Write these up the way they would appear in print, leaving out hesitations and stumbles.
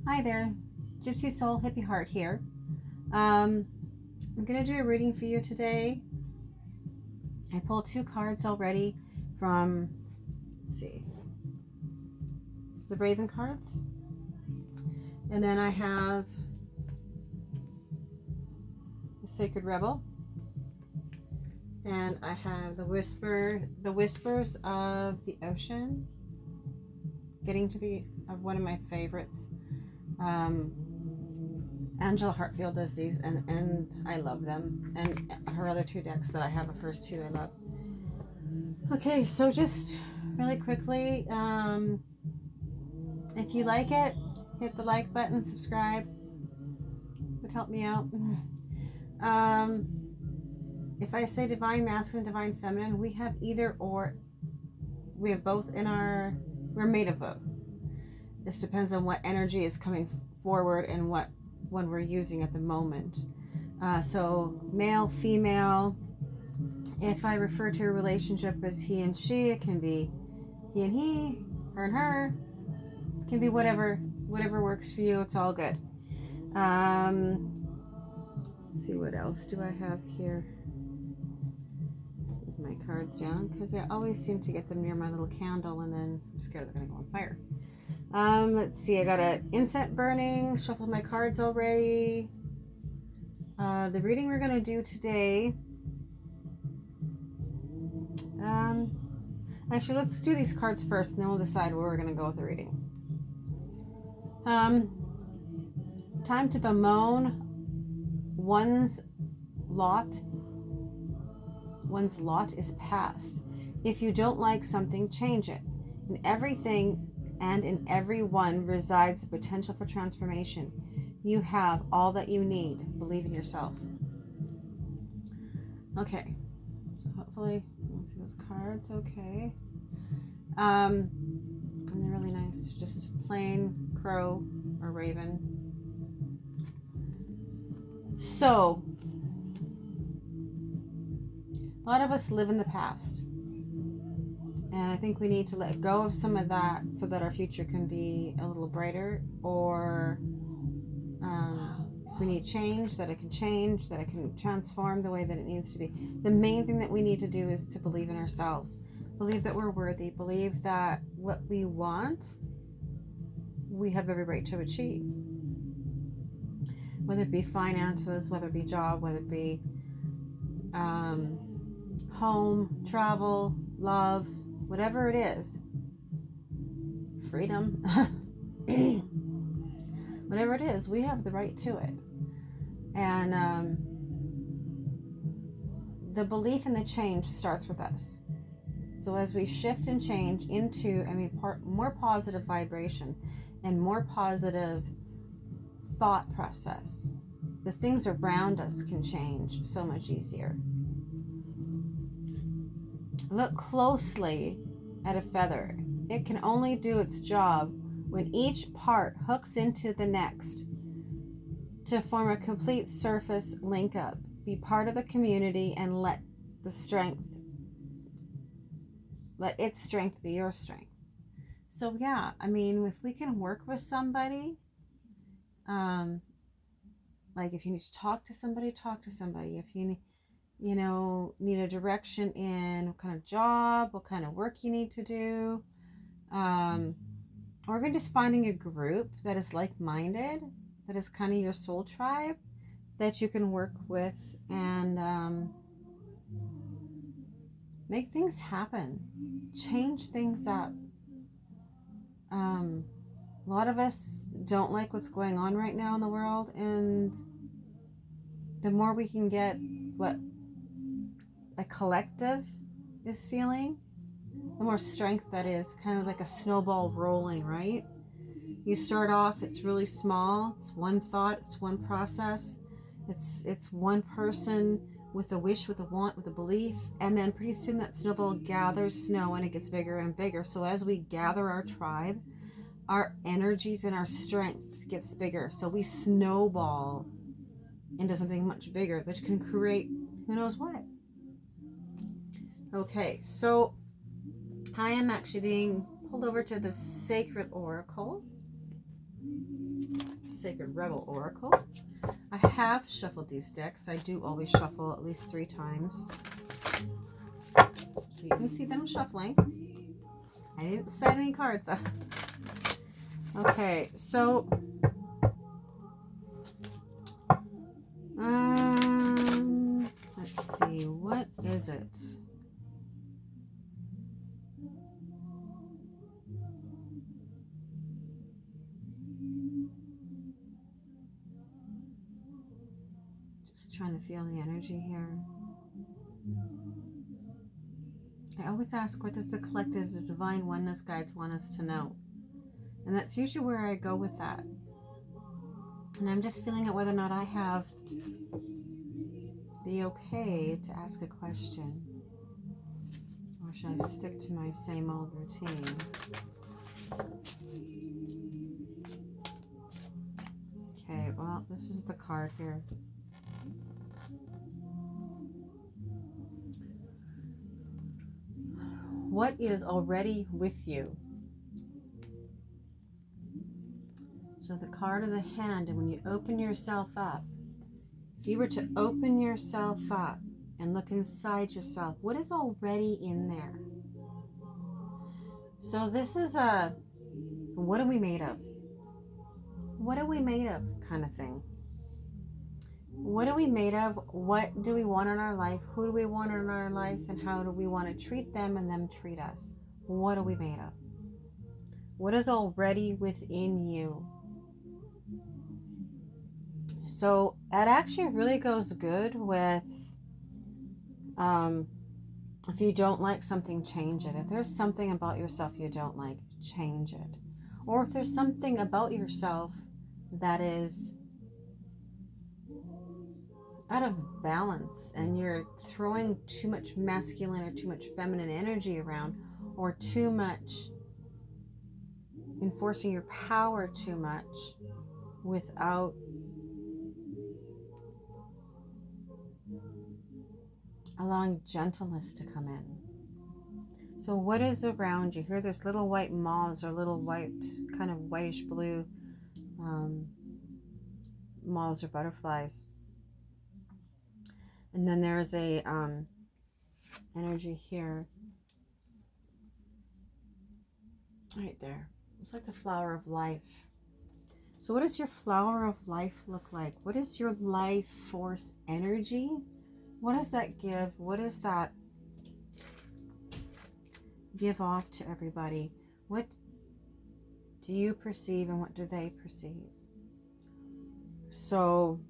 Hi there, Gypsy Soul Hippie Heart here. Um, I'm going to do a reading for you today. I pulled two cards already from, let's see, the Raven cards. And then I have the Sacred Rebel. And I have the Whispers of the Ocean. Getting to be one of my favorites. Angela Hartfield does these, and I love them. And her other two decks that I have of hers too, I love. Okay, so just really quickly, if you like it, hit the like button, subscribe. Would help me out. um, if I say divine masculine, divine feminine, we have either or. We have both in our. We're made of both. This depends on what energy is coming forward and what one we're using at the moment. So male, female. If I refer to a relationship as he and she, it can be he and he, her and her. It can be whatever works for you. It's all good. Let's see, what else do I have here? Put my cards down because I always seem to get them near my little candle, and then I'm scared they're gonna go on fire. Let's see, I got an incense burning, shuffled my cards already. The reading we're gonna do today. Actually, let's do these cards first, and then we'll decide where we're gonna go with the reading. Time to bemoan one's lot is past. If you don't like something, change it. In everything and in everyone resides the potential for transformation. You have all that you need. Believe in yourself. Okay, so hopefully let's see those cards. Okay, and they're really nice. Just plain crow or raven. So a lot of us live in the past, and I think we need to let go of some of that so that our future can be a little brighter. Or if we need change, that it can transform the way that it needs to be. The main thing that we need to do is to believe in ourselves, believe that we're worthy, believe that what we want, we have every right to achieve. Whether it be finances, whether it be job, whether it be home, travel, love, whatever it is, freedom, whatever it is, we have the right to it. And the belief in the change starts with us. So as we shift and change into more positive vibration and more positive thought process, the things around us can change so much easier. Look closely at a feather. It can only do its job when each part hooks into the next to form a complete surface link up. Be part of the community and let its strength be your strength. So yeah, if we can work with somebody, like if you need to talk to somebody, talk to somebody. If you need a direction in what kind of job, what kind of work you need to do, or even just finding a group that is like-minded, that is kind of your soul tribe that you can work with and make things happen, change things up. A lot of us don't like what's going on right now in the world, and the more we can get what a collective is feeling, the more strength that is, kind of like a snowball rolling, right? You start off, it's really small, it's one thought, it's one process, it's one person with a wish, with a want, with a belief, and then pretty soon that snowball gathers snow and it gets bigger and bigger. So as we gather our tribe, our energies and our strength gets bigger. So we snowball into something much bigger, which can create who knows what. Okay, so I am actually being pulled over to the Sacred Oracle. Sacred Rebel Oracle. I have shuffled these decks. I do always shuffle at least 3 times. So you can see that I'm shuffling. I didn't set any cards up. Okay, so let's see, what is it? Just trying to feel the energy here. I always ask, what does the collective, the divine oneness guides want us to know? And that's usually where I go with that. And I'm just feeling out whether or not I have the okay to ask a question. Or should I stick to my same old routine? Okay, well, this is the card here. What is already with you? So the card of the hand, and when you open yourself up, if you were to open yourself up and look inside yourself, what is already in there? So this is a, what are we made of? What are we made of kind of thing? What are we made of? What do we want in our life? Who do we want in our life? And how do we want to treat them and them treat us? What are we made of? What is already within you? So that actually really goes good with if you don't like something, change it. If there's something about yourself you don't like, change it. Or if there's something about yourself that is out of balance and you're throwing too much masculine or too much feminine energy around, or too much enforcing your power too much without allowing gentleness to come in. So what is around you? Here there's little white moths or little white, kind of whitish blue moths or butterflies. And then there's a energy here. Right there. It's like the flower of life. So what does your flower of life look like? What is your life force energy? What does that give? What does that give off to everybody? What do you perceive and what do they perceive? So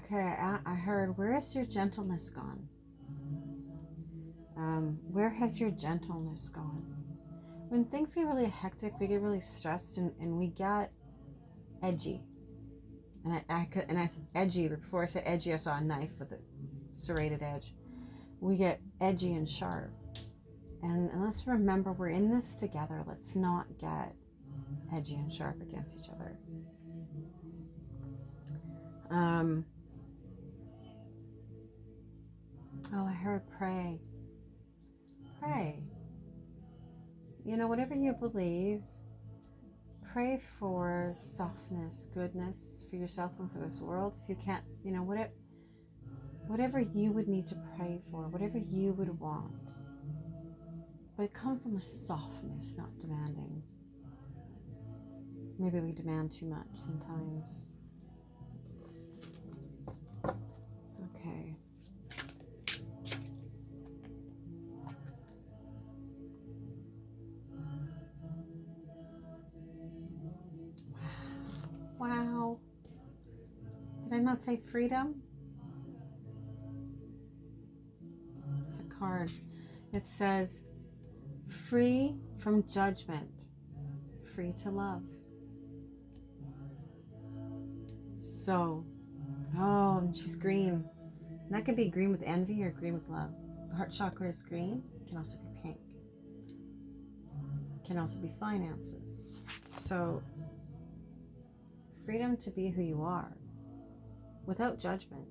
okay, I heard, where is your gentleness gone? Where has your gentleness gone? When things get really hectic, we get really stressed and we get edgy. And I said edgy, but before I said edgy, I saw a knife with a serrated edge. We get edgy and sharp. And let's remember, we're in this together. Let's not get edgy and sharp against each other. Oh, I heard pray. Pray. You know, whatever you believe, pray for softness, goodness for yourself and for this world. If you can't, you know, whatever you would need to pray for, whatever you would want. But come from a softness, not demanding. Maybe we demand too much sometimes. Okay. Wow. Did I not say freedom? It's a card. It says, free from judgment, free to love. So, oh, and she's green. And that could be green with envy or green with love. The heart chakra is green. It can also be pink. It can also be finances. So, freedom to be who you are without judgment.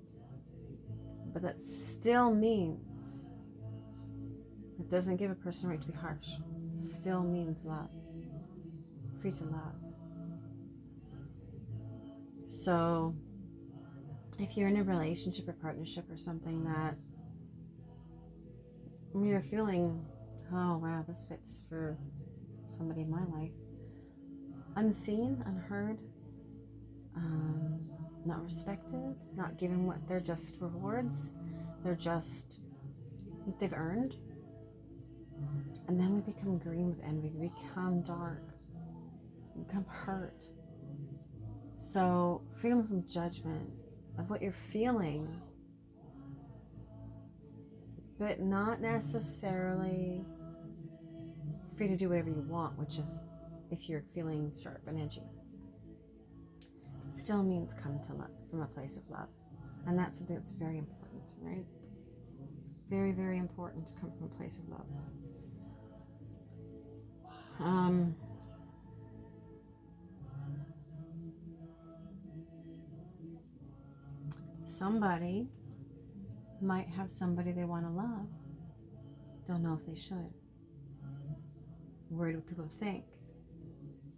But that still means It doesn't give a person right to be harsh. It still means love. Free to love. So if you're in a relationship or partnership or something that you're feeling, oh wow, this fits for somebody in my life, unseen, unheard, not respected, not given what they're just rewards, they're just what they've earned. And then we become green with envy, we become dark, we become hurt. So freedom from judgment of what you're feeling, but not necessarily free to do whatever you want, which is if you're feeling sharp and edgy. Still means come to love from a place of love. And that's something that's very important, right? Very, very important to come from a place of love. Somebody might have somebody they want to love, don't know if they should. Worried what people think,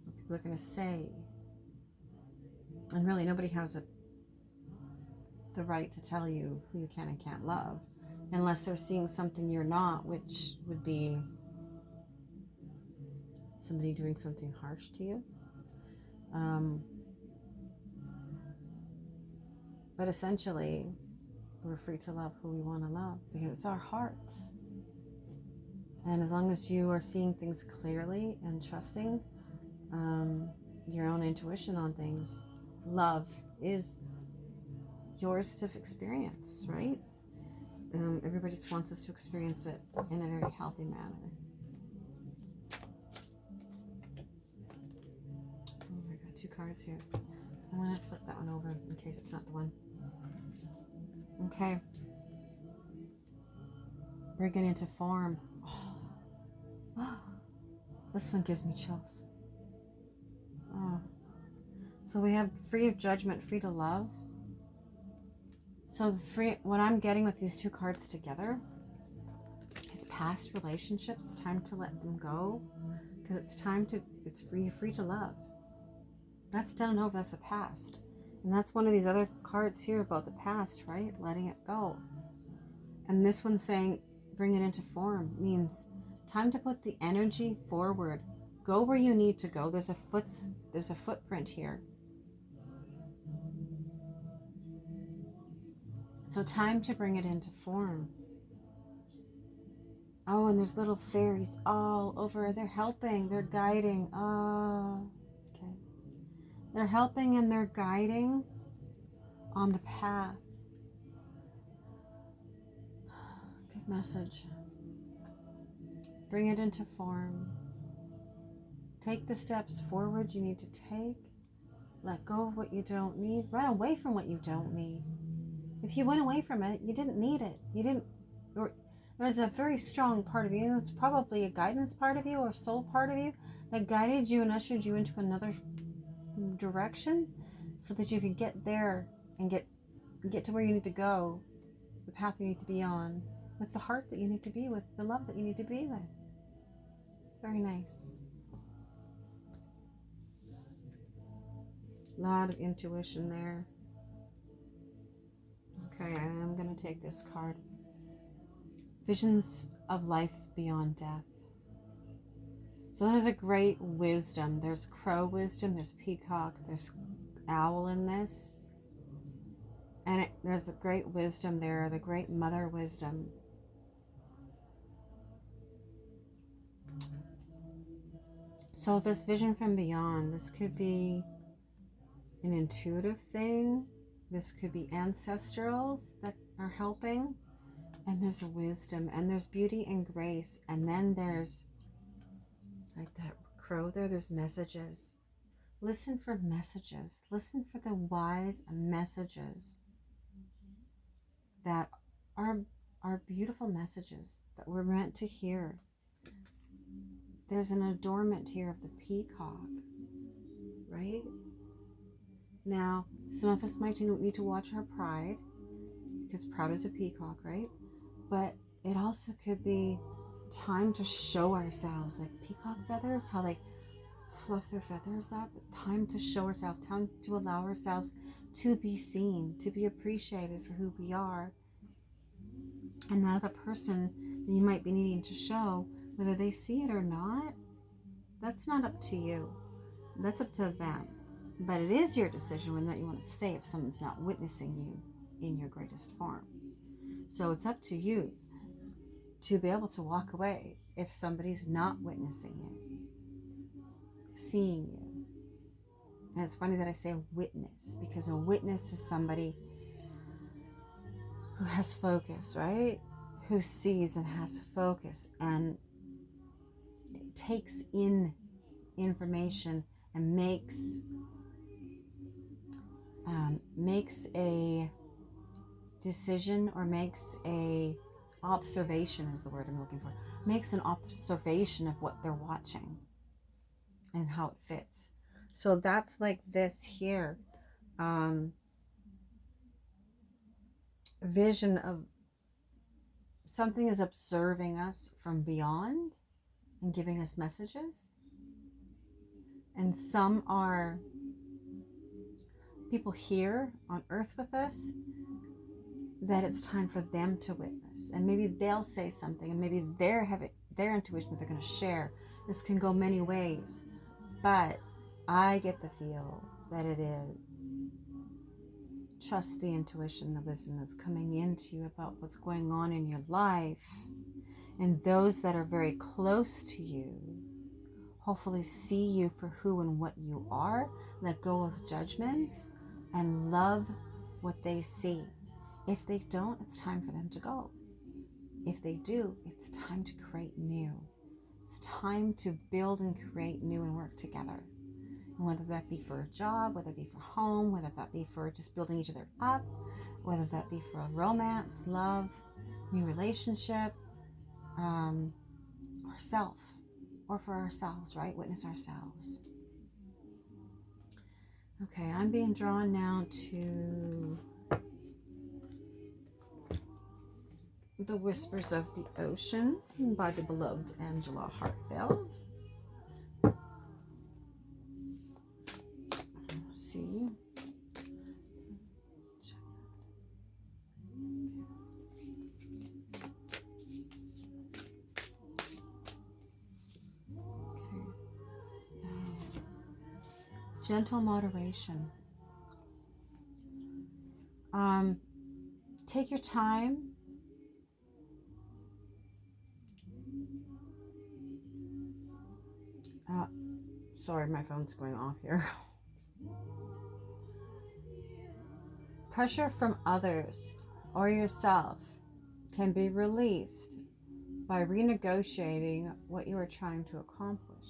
what people are going to say. And really, nobody has the right to tell you who you can and can't love, unless they're seeing something you're not, which would be somebody doing something harsh to you. But essentially, we're free to love who we want to love because it's our hearts. And as long as you are seeing things clearly and trusting your own intuition on things, love is yours to experience, right? Everybody just wants us to experience it in a very healthy manner. Oh, I got 2 cards here. I'm going to flip that one over in case it's not the one. Okay. Bring it into form. Oh. This one gives me chills. Oh. So we have free of judgment, free to love. So what I'm getting with these 2 cards together is past relationships, time to let them go. Because it's free to love. That's done and over, that's the past. And that's one of these other cards here about the past, right? Letting it go. And this one saying, bring it into form, means time to put the energy forward. Go where you need to go. There's a footprint here. So time to bring it into form. Oh, and there's little fairies all over. They're helping, they're guiding. Oh, okay. They're helping and they're guiding on the path. Good message. Bring it into form. Take the steps forward you need to take. Let go of what you don't need. Run away from what you don't need. If you went away from it, you didn't need it. There's a very strong part of you, and it's probably a guidance part of you or soul part of you that guided you and ushered you into another direction so that you could get there and get to where you need to go, the path you need to be on, with the heart that you need to be with, the love that you need to be with. Very nice. A lot of intuition there. Okay, I'm going to take this card. Visions of life beyond death. So there's a great wisdom. There's crow wisdom, there's peacock, there's owl in this. And there's a great wisdom there, the great mother wisdom. So this vision from beyond, this could be an intuitive thing. This could be ancestrals that are helping. And there's a wisdom, and there's beauty and grace. And then there's, like that crow there, there's messages. Listen for messages. Listen for the wise messages that are beautiful messages that we're meant to hear. There's an adornment here of the peacock, right? Now, some of us might need to watch our pride, because proud is a peacock, right? But it also could be time to show ourselves, like peacock feathers, how they fluff their feathers up. Time to show ourselves, time to allow ourselves to be seen, to be appreciated for who we are. And that other person that you might be needing to show, whether they see it or not, that's not up to you. That's up to them. But it is your decision whether or not you want to stay if someone's not witnessing you in your greatest form. So it's up to you to be able to walk away if somebody's not witnessing you, seeing you. And it's funny that I say witness, because a witness is somebody who has focus, right? Who sees and has focus and takes in information and makes a decision, or makes a observation is the word I'm looking for. Makes an observation of what they're watching and how it fits. So that's like this here. Vision of something is observing us from beyond and giving us messages. And some are people here on earth with us that it's time for them to witness, and maybe they'll say something, and maybe they're having their intuition that they're going to share. This can go many ways, but I get the feel that it is trust the intuition, the wisdom that's coming into you about what's going on in your life, and those that are very close to you hopefully see you for who and what you are, let go of judgments, and love what they see. If they don't, it's time for them to go. If they do, it's time to create new. It's time to build and create new and work together. And whether that be for a job, whether it be for home, whether that be for just building each other up, whether that be for a romance, love, new relationship, or self, or for ourselves, right? Witness ourselves. Okay, I'm being drawn now to The Whispers of the Ocean by the beloved Angela Hartfield. Let's see. Gentle moderation. Take your time. Sorry, my phone's going off here. Pressure from others or yourself can be released by renegotiating what you are trying to accomplish.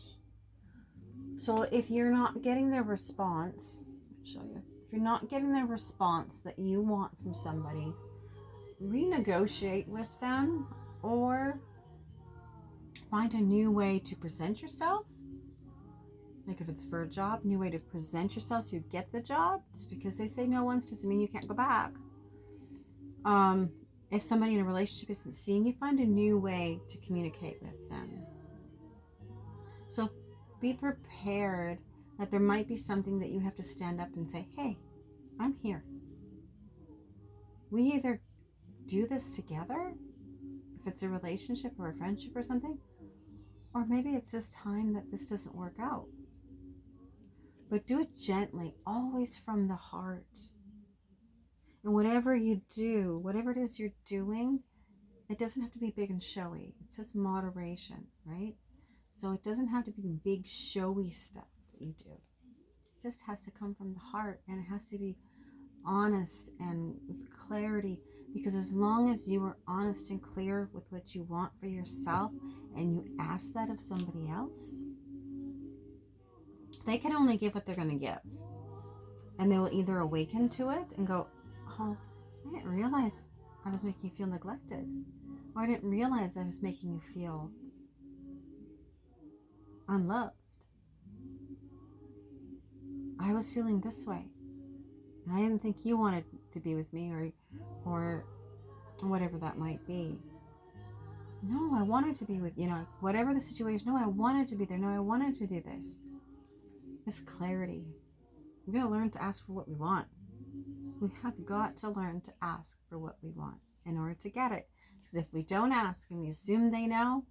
So if you're not getting the response, I'll show you. If you're not getting the response that you want from somebody, renegotiate with them, or find a new way to present yourself. Like if it's for a job, new way to present yourself so you get the job. Just because they say no once doesn't mean you can't go back. If somebody in a relationship isn't seeing you, find a new way to communicate with them. So be prepared that there might be something that you have to stand up and say, hey, I'm here. We either do this together, if it's a relationship or a friendship or something, or maybe it's just time that this doesn't work out. But do it gently, always from the heart. And whatever you do, whatever it is you're doing, it doesn't have to be big and showy. It says moderation, right? So it doesn't have to be big, showy stuff that you do. It just has to come from the heart, and it has to be honest and with clarity. Because as long as you are honest and clear with what you want for yourself, and you ask that of somebody else, they can only give what they're going to give. And they will either awaken to it and go, oh, I didn't realize I was making you feel neglected. Or I didn't realize I was making you feel unloved. I was feeling this way. I didn't think you wanted to be with me, or whatever that might be. No, I wanted to be with, whatever the situation. No, I wanted to be there. No, I wanted to do this. This clarity. We gotta learn to ask for what we want. We have got to learn to ask for what we want in order to get it. Because if we don't ask and we assume they know,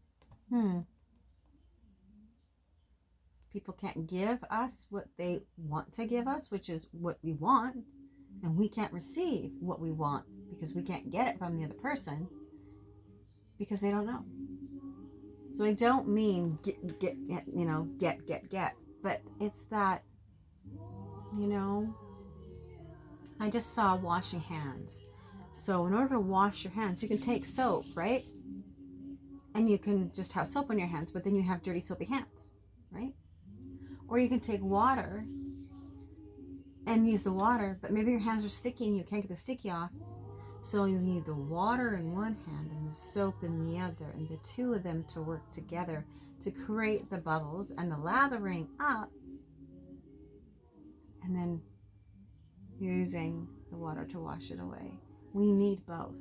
people can't give us what they want to give us, which is what we want, and we can't receive what we want because we can't get it from the other person because they don't know. So I don't mean get, but it's that, I just saw washing hands. So in order to wash your hands, you can take soap, right? And you can just have soap on your hands, but then you have dirty, soapy hands, right? Or you can take water and use the water, but maybe your hands are sticky and you can't get the sticky off. So you need the water in one hand and the soap in the other, and the two of them to work together to create the bubbles and the lathering up, and then using the water to wash it away. We need both.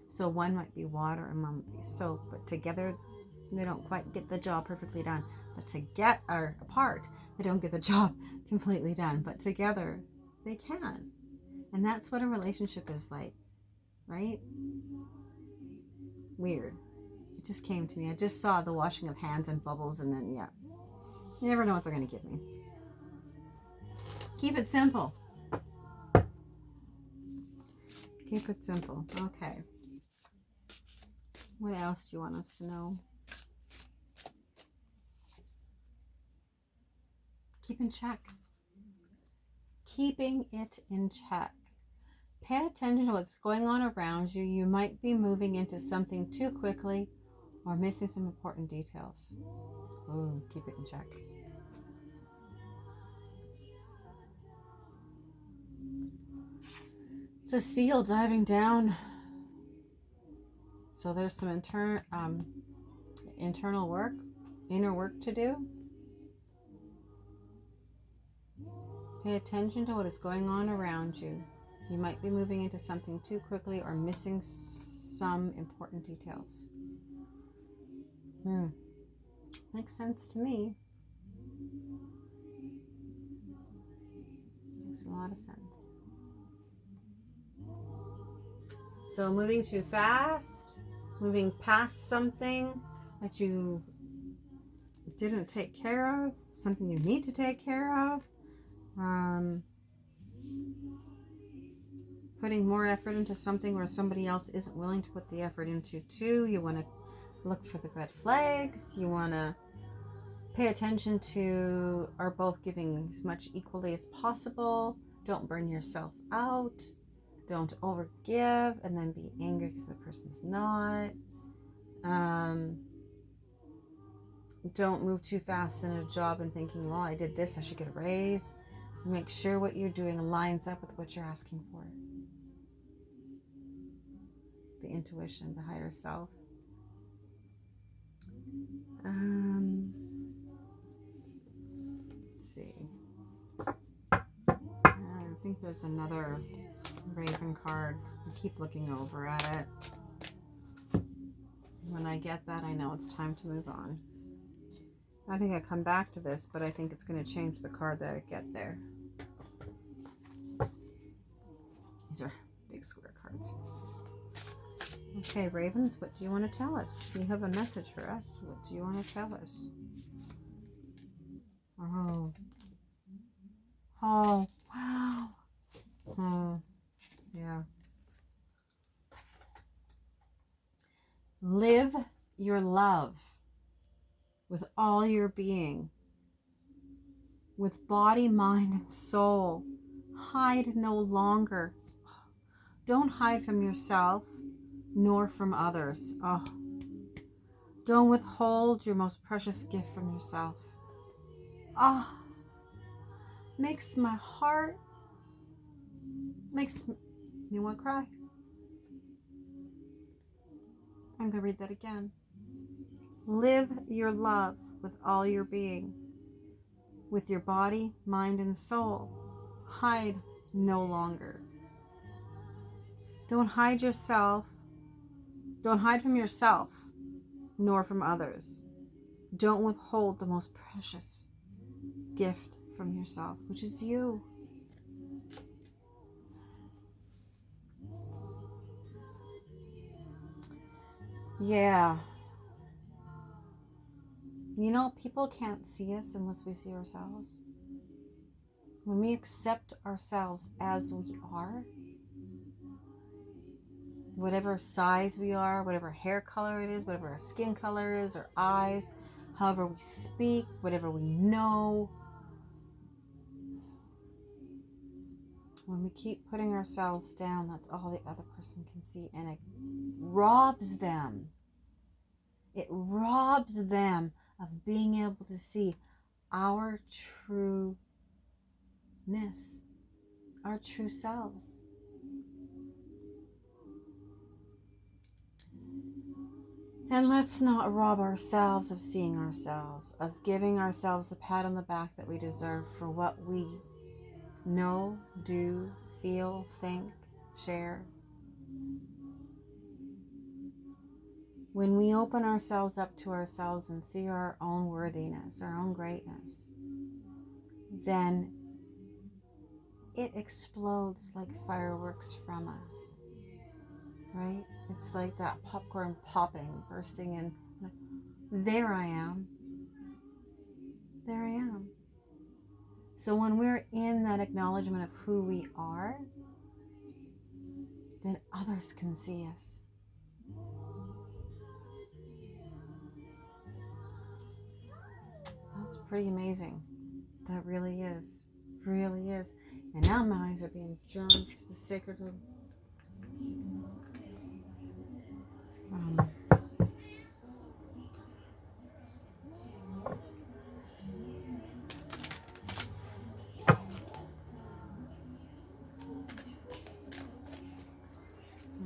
So one might be water and one might be soap, but together they don't quite get the job perfectly done. But apart, they don't get the job completely done. But together, they can. And that's what a relationship is like, right? Weird. It just came to me. I just saw the washing of hands and bubbles, and then, you never know what they're going to give me. Keep it simple. Keep it simple. Okay. What else do you want us to know? Keep in check. Keeping it in check. Pay attention to what's going on around you. You might be moving into something too quickly or missing some important details. Ooh, keep it in check. It's a seal diving down. So there's some internal work, inner work to do. Pay attention to what is going on around you. You might be moving into something too quickly or missing some important details. Makes sense to me. Makes a lot of sense. So moving too fast, moving past something that you didn't take care of, something you need to take care of, putting more effort into something where somebody else isn't willing to put the effort into too. You want to look for the red flags. You want to pay attention to, are both giving as much equally as possible. Don't burn yourself out. Don't overgive and then be angry because the person's not. Don't move too fast in a job and thinking, well, I did this, I should get a raise. Make sure what you're doing lines up with what you're asking for. The intuition, the higher self. Let's see. I think there's another Raven card. I keep looking over at it. When I get that, I know it's time to move on. I think I come back to this, but I think it's going to change the card that I get there. These are big square cards. Okay, Ravens, what do you want to tell us? You have a message for us. What do you want to tell us? Oh, wow. Oh, yeah. Live your love with all your being, with body, mind, and soul. Hide no longer. Don't hide from yourself, nor from others. Oh, don't withhold your most precious gift from yourself. Ah, makes my heart, makes me want to cry. I'm going to read that again. Live your love with all your being, with your body, mind, and soul. Hide no longer. Don't hide yourself, Don't hide from yourself, nor from others. Don't withhold the most precious gift from yourself, which is you. Yeah. You know, people can't see us unless we see ourselves. When we accept ourselves as we are, whatever size we are, whatever hair color it is, whatever our skin color is, our eyes, however we speak, whatever we know, when we keep putting ourselves down, that's all the other person can see, and it robs them. It robs them of being able to see our trueness, our true selves. And let's not rob ourselves of seeing ourselves, of giving ourselves the pat on the back that we deserve for what we know, do, feel, think, share. When we open ourselves up to ourselves and see our own worthiness, our own greatness, then it explodes like fireworks from us, right? It's like that popcorn popping, bursting in. There I am. There I am. So when we're in that acknowledgement of who we are, then others can see us. That's pretty amazing. That really is. Really is. And now my eyes are being drawn to the sacred.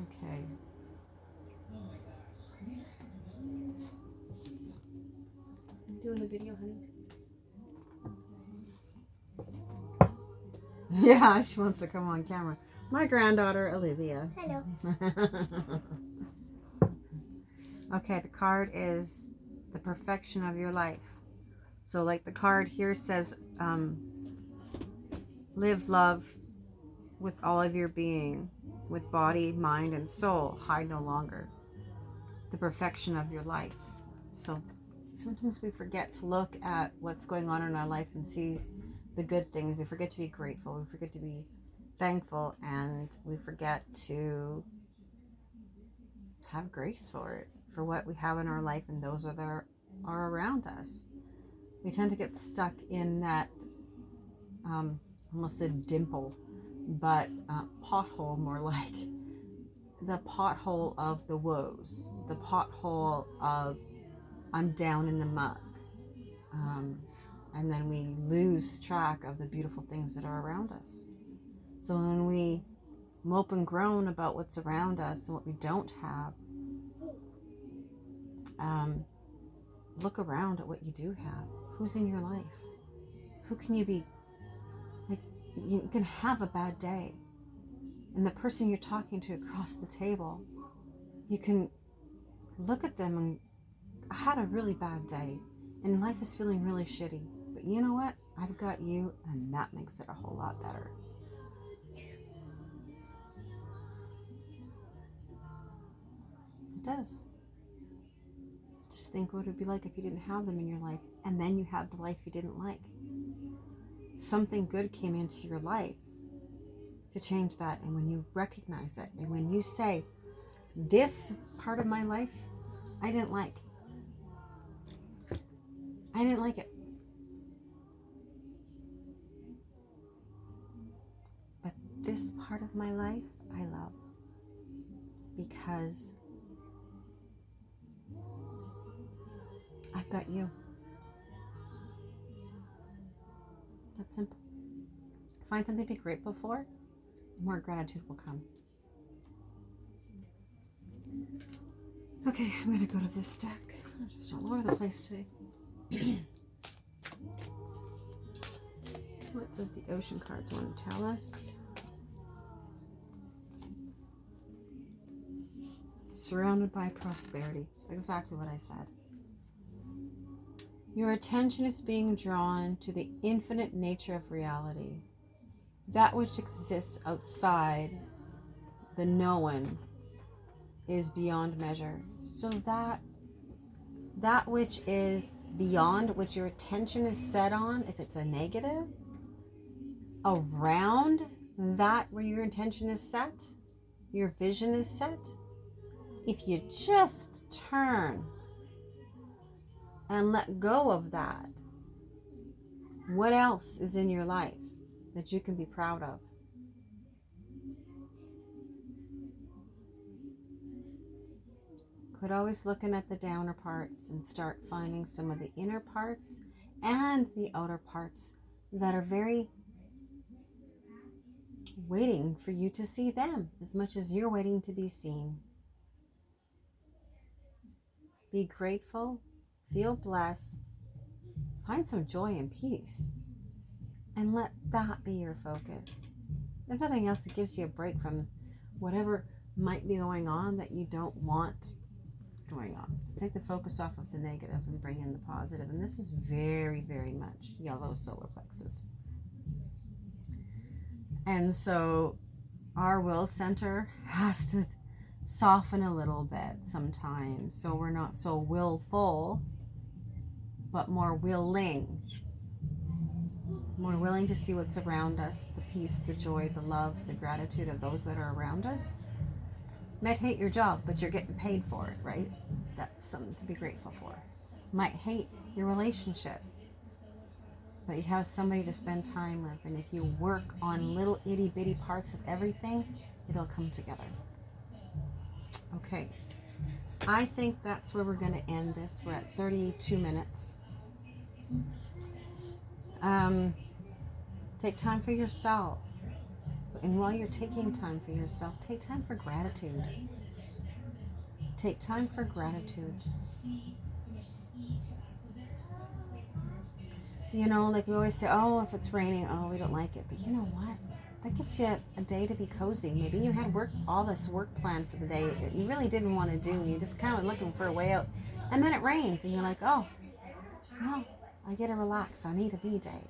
Okay. I'm doing a video, honey. Yeah, she wants to come on camera. My granddaughter, Olivia. Hello. Okay, the card is the perfection of your life. So like the card here says, live love with all of your being, with body, mind, and soul. Hide no longer. The perfection of your life. So sometimes we forget to look at what's going on in our life and see the good things. We forget to be grateful. We forget to be thankful, and we forget to have grace for it, for what we have in our life and those that are around us. We tend to get stuck in that almost a dimple, but pothole, more like the pothole of the woes, the pothole of I'm down in the muck. And then we lose track of the beautiful things that are around us. So when we mope and groan about what's around us and what we don't have, look around at what you do have. Who's in your life? Who can you be? Like, you can have a bad day, and the person you're talking to across the table, you can look at them and I had a really bad day and life is feeling really shitty, but you know what? I've got you, and that makes it a whole lot better. It does. Just think what it would be like if you didn't have them in your life, and then you had the life you didn't like. Something good came into your life to change that, and when you recognize it, and when you say, this part of my life, I didn't like. I didn't like it. But this part of my life, I love. Because I've got you. That's simple. Find something to be grateful for, more gratitude will come. Okay, I'm gonna go to this deck. I'm just all over the place today. What does the ocean cards want to tell us? surrounded by prosperity. Exactly what I said. Your attention is being drawn to the infinite nature of reality. That which exists outside the known is beyond measure. So that which is beyond, which your attention is set on, if it's a negative, around that where your intention is set, your vision is set, if you just turn and let go of that, what else is in your life that you can be proud of? Quit always looking at the downer parts and start finding some of the inner parts and the outer parts that are very waiting for you to see them as much as you're waiting to be seen. Be grateful, feel blessed, find some joy and peace, and let that be your focus. If nothing else, it gives you a break from whatever might be going on that you don't want going on. So take the focus off of the negative and bring in the positive. And this is very, very much yellow solar plexus. And so our will center has to soften a little bit sometimes, so we're not so willful, but more willing. More willing to see what's around us, the peace, the joy, the love, the gratitude of those that are around us. Might hate your job, but you're getting paid for it, right? That's something to be grateful for. Might hate your relationship, but you have somebody to spend time with, and if you work on little itty bitty parts of everything, it'll come together. Okay, I think that's where we're going to end this. We're at 32 minutes. Take time for yourself. And while you're taking time for yourself, take time for gratitude. Take time for gratitude. You know, like we always say, oh, if it's raining, oh, we don't like it. But you know what? That gets you a day to be cozy. Maybe you had all this work planned for the day that you really didn't want to do. And you just kind of looking for a way out. And then it rains. And you're like, oh, well, I get to relax. I need a B day.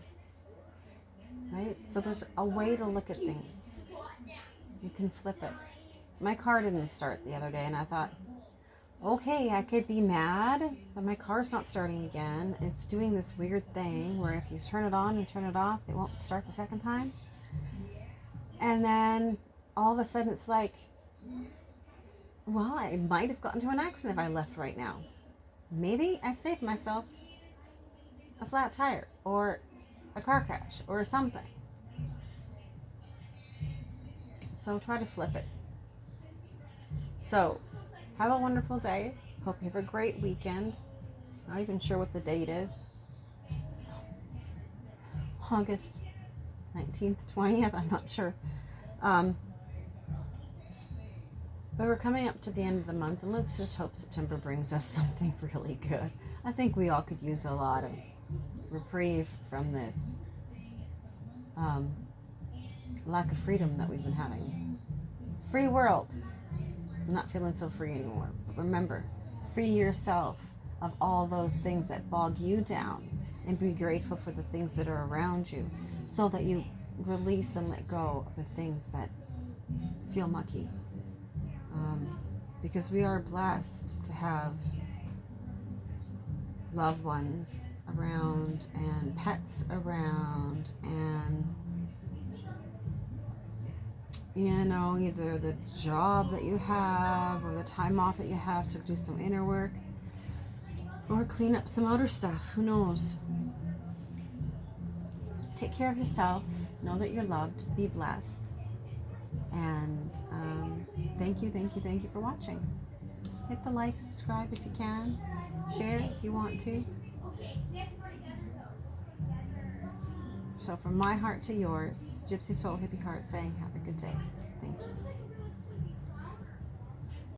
Right? So there's a way to look at things. You can flip it. My car didn't start the other day, and I thought, okay, I could be mad that my car's not starting again. It's doing this weird thing where if you turn it on and turn it off, it won't start the second time. And then all of a sudden it's like, well, I might have gotten into an accident if I left right now. Maybe I saved myself a flat tire or a car crash or something. So try to flip it. So have a wonderful day. Hope you have a great weekend. Not even sure what the date is. August 19th, 20th, I'm not sure. But we're coming up to the end of the month, and let's just hope September brings us something really good. I think we all could use a lot of reprieve from this lack of freedom that we've been having. Free world. I'm not feeling so free anymore. But remember, free yourself of all those things that bog you down, and be grateful for the things that are around you, so that you release and let go of the things that feel mucky. Because we are blessed to have loved ones around and pets around, and you know, either the job that you have or the time off that you have to do some inner work or clean up some outer stuff. Who knows? Take care of yourself. Know that you're loved. Be blessed. And thank you for watching. Hit the like, subscribe if you can. Share if you want to. So from my heart to yours, Gypsy Soul Hippie Heart saying have a good day. Thank you.